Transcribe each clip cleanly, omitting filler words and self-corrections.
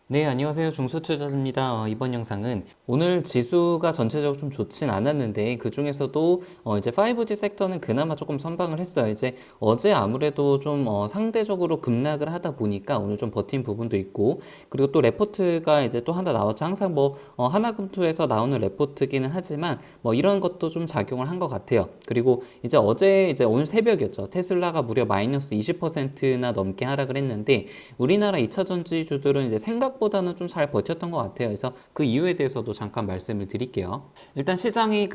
네, 안녕하세요. 중소투자자입니다. 이번 영상은 오늘 지수가 전체적으로 좀 좋진 않았는데 그 중에서도 이제 5G 섹터는 그나마 조금 선방을 했어요. 이제 어제 아무래도 좀 상대적으로 급락을 하다 보니까 오늘 좀 버틴 부분도 있고, 그리고 또 레포트가 이제 또 하나 나왔죠. 항상 하나금투에서 나오는 레포트기는 하지만 뭐 이런 것도 좀 작용을 한 것 같아요. 그리고 이제 어제 이제 오늘 새벽이었죠. 테슬라가 무려 마이너스 20%나 넘게 하락을 했는데 우리나라 2차 전지주들은 이제 생각보다는 좀 잘 버텼던 것 같아요. 그래서 그 이유에 대해서도 잠깐 말씀을 드릴게요. 일단 시장이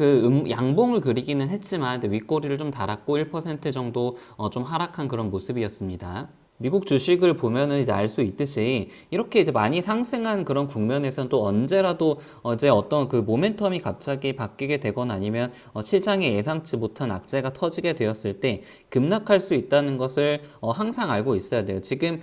양봉을 그리기는 했지만 윗꼬리를 좀 달았고 1% 정도 좀 하락한 그런 모습이었습니다. 미국 주식을 보면은 이제 알 수 있듯이 이렇게 이제 많이 상승한 그런 국면에서는 또 언제라도 이제 어떤 그 모멘텀이 갑자기 바뀌게 되거나 아니면 시장에 예상치 못한 악재가 터지게 되었을 때 급락할 수 있다는 것을 항상 알고 있어야 돼요. 지금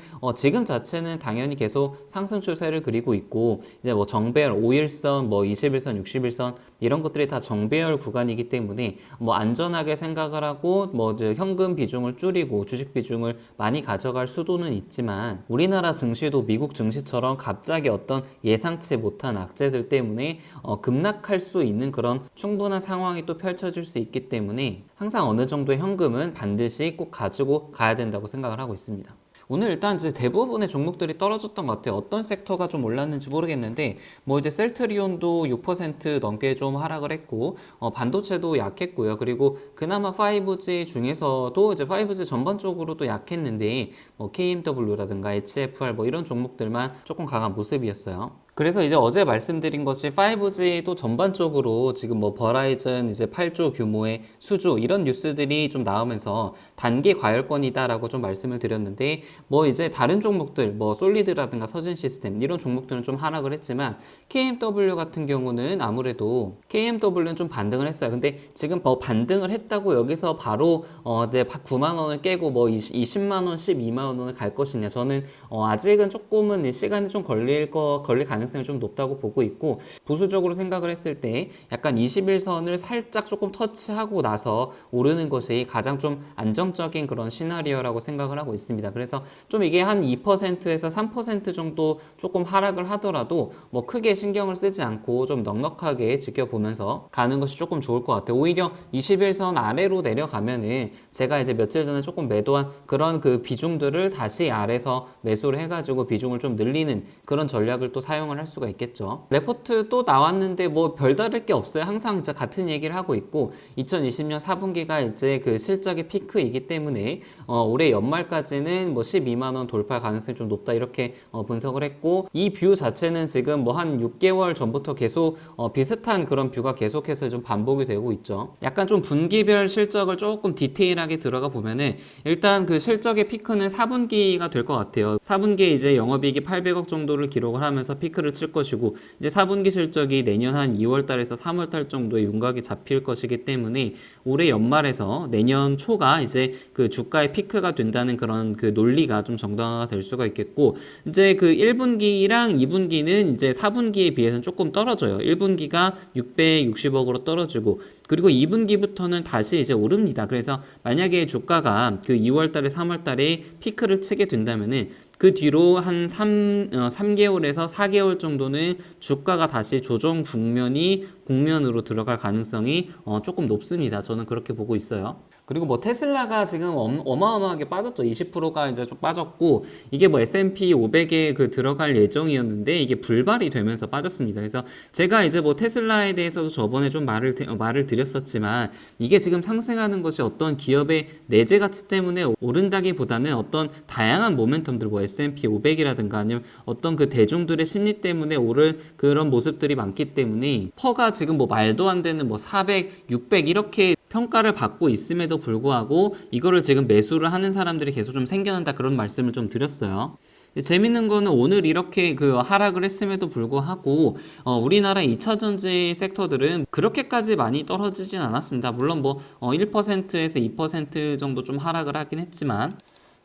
자체는 당연히 계속 상승 추세를 그리고 있고 이제 뭐 정배열 5일선, 뭐 20일선, 60일선 이런 것들이 다 정배열 구간이기 때문에 뭐 안전하게 생각을 하고 뭐 현금 비중을 줄이고 주식 비중을 많이 가져갈 수도는 있지만 우리나라 증시도 미국 증시처럼 갑자기 어떤 예상치 못한 악재들 때문에 급락할 수 있는 그런 충분한 상황이 또 펼쳐질 수 있기 때문에 항상 어느 정도의 현금은 반드시 꼭 가지고 가야 된다고 생각을 하고 있습니다. 오늘 일단 이제 대부분의 종목들이 떨어졌던 것 같아요. 어떤 섹터가 좀 올랐는지 모르겠는데 뭐 이제 셀트리온도 6% 넘게 좀 하락을 했고 반도체도 약했고요. 그리고 그나마 5G 중에서도 이제 5G 전반적으로도 약했는데 뭐 KMW라든가 HFR 뭐 이런 종목들만 조금 강한 모습이었어요. 그래서 이제 어제 말씀드린 것이 5G도 전반적으로 지금 뭐 버라이즌 이제 8조 규모의 수주 이런 뉴스들이 좀 나오면서 단기 과열권이다라고 좀 말씀을 드렸는데 뭐 이제 다른 종목들 뭐 솔리드라든가 서진 시스템 이런 종목들은 좀 하락을 했지만 KMW 같은 경우는 아무래도 KMW는 좀 반등을 했어요. 근데 지금 반등을 했다고 여기서 바로 이제 9만 원을 깨고 뭐 20만 원, 12만 원을 갈 것이냐 저는 아직은 조금은 시간이 좀 걸릴 가능성이 좀 높다고 보고 있고 보수적으로 생각을 했을 때 약간 21선을 살짝 조금 터치하고 나서 오르는 것이 가장 좀 안정적인 그런 시나리오라고 생각을 하고 있습니다. 그래서 좀 이게 한 2%에서 3% 정도 조금 하락을 하더라도 뭐 크게 신경을 쓰지 않고 좀 넉넉하게 지켜보면서 가는 것이 조금 좋을 것 같아요. 오히려 21선 아래로 내려가면은 제가 이제 며칠 전에 조금 매도한 그런 그 비중들을 다시 아래서 매수를 해가지고 비중을 좀 늘리는 그런 전략을 또 사용을 할 수가 있겠죠. 레포트 또 나왔는데 뭐 별다를 게 없어요. 항상 진짜 같은 얘기를 하고 있고 2020년 4분기가 이제 그 실적의 피크이기 때문에 올해 연말까지는 뭐 12만 원 돌파 가능성이 좀 높다 이렇게 분석을 했고 이 뷰 자체는 지금 뭐 한 6개월 전부터 계속 비슷한 그런 뷰가 계속해서 좀 반복이 되고 있죠. 약간 좀 분기별 실적을 조금 디테일하게 들어가 보면은 일단 그 실적의 피크는 4분기가 될 것 같아요. 4분기에 이제 영업이익이 800억 정도를 기록을 하면서 피크를 칠 것이고 이제 4분기 실적이 내년 한 2월 달에서 3월 달 정도의 윤곽이 잡힐 것이기 때문에 올해 연말에서 내년 초가 이제 그 주가의 피크가 된다는 그런 그 논리가 좀 정당화가 될 수가 있겠고 이제 그 1분기랑 2분기는 이제 4분기에 비해서는 조금 떨어져요. 1분기가 660억으로 떨어지고 그리고 2분기부터는 다시 이제 오릅니다. 그래서 만약에 주가가 그 2월 달에 3월 달에 피크를 치게 된다면은 그 뒤로 한 3개월에서 4개월 정도는 주가가 다시 조정 국면으로 들어갈 가능성이 조금 높습니다. 저는 그렇게 보고 있어요. 그리고 뭐 테슬라가 지금 어마어마하게 빠졌죠. 20%가 이제 좀 빠졌고 이게 뭐 S&P 500에 그 들어갈 예정이었는데 이게 불발이 되면서 빠졌습니다. 그래서 제가 이제 뭐 테슬라에 대해서도 저번에 좀 말을 드렸었지만 이게 지금 상승하는 것이 어떤 기업의 내재 가치 때문에 오른다기보다는 어떤 다양한 모멘텀들 뭐 S&P 500이라든가 아니면 어떤 그 대중들의 심리 때문에 오른 그런 모습들이 많기 때문에 퍼가 지금 뭐 말도 안 되는 뭐 400, 600 이렇게 평가를 받고 있음에도 불구하고 이거를 지금 매수를 하는 사람들이 계속 좀 생겨난다 그런 말씀을 좀 드렸어요. 재밌는 거는 오늘 이렇게 그 하락을 했음에도 불구하고 우리나라 2차전지 섹터들은 그렇게까지 많이 떨어지진 않았습니다. 물론 뭐 1%에서 2% 정도 좀 하락을 하긴 했지만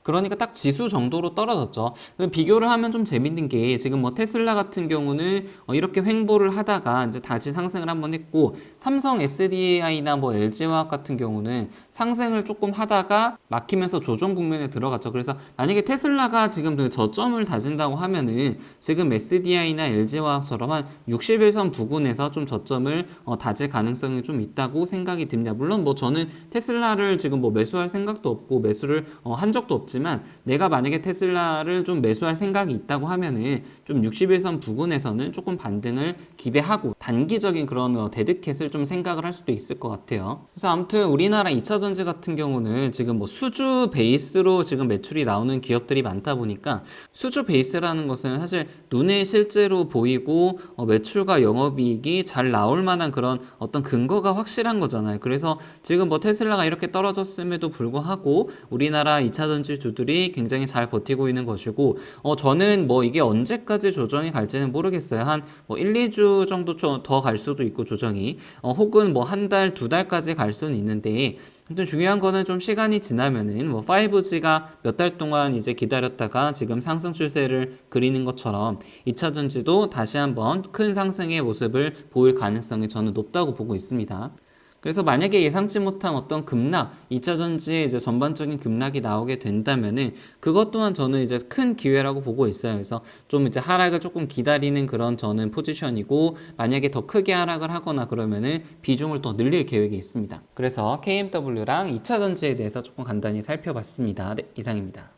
그러니까 딱 지수 정도로 떨어졌죠. 비교를 하면 좀 재밌는 게 지금 뭐 테슬라 같은 경우는 이렇게 횡보를 하다가 이제 다시 상승을 한번 했고, 삼성 SDI나 뭐 LG화학 같은 경우는 상승을 조금 하다가 막히면서 조정 국면에 들어갔죠. 그래서 만약에 테슬라가 지금 그 저점을 다진다고 하면은 지금 SDI나 LG화학처럼 한 61선 부근에서 좀 저점을 다질 가능성이 좀 있다고 생각이 듭니다. 물론 뭐 저는 테슬라를 지금 뭐 매수할 생각도 없고 매수를 한 적도 없지만, 내가 만약에 테슬라를 좀 매수할 생각이 있다고 하면은 좀 61선 부근에서는 조금 반등을 기대하고 단기적인 그런 데드캣을 좀 생각을 할 수도 있을 것 같아요. 그래서 아무튼 우리나라 2차전지 같은 경우는 지금 뭐 수주 베이스로 지금 매출이 나오는 기업들이 많다 보니까, 수주 베이스라는 것은 사실 눈에 실제로 보이고 매출과 영업이익이 잘 나올 만한 그런 어떤 근거가 확실한 거잖아요. 그래서 지금 뭐 테슬라가 이렇게 떨어졌음에도 불구하고 우리나라 2차전지 주들이 굉장히 잘 버티고 있는 것이고, 저는 뭐 이게 언제까지 조정이 갈지는 모르겠어요. 한 뭐 1, 2주 정도 더 갈 수도 있고 조정이, 혹은 뭐 한 달, 두 달까지 갈 수는 있는데, 아무튼 중요한 거는 좀 시간이 지나면은 뭐 5G가 몇 달 동안 이제 기다렸다가 지금 상승 추세를 그리는 것처럼 2차전지도 다시 한번 큰 상승의 모습을 보일 가능성이 저는 높다고 보고 있습니다. 그래서 만약에 예상치 못한 어떤 급락, 2차전지의 이제 전반적인 급락이 나오게 된다면은 그것 또한 저는 이제 큰 기회라고 보고 있어요. 그래서 좀 이제 하락을 조금 기다리는 그런 저는 포지션이고, 만약에 더 크게 하락을 하거나 그러면은 비중을 더 늘릴 계획이 있습니다. 그래서 KMW랑 2차전지에 대해서 조금 간단히 살펴봤습니다. 네, 이상입니다.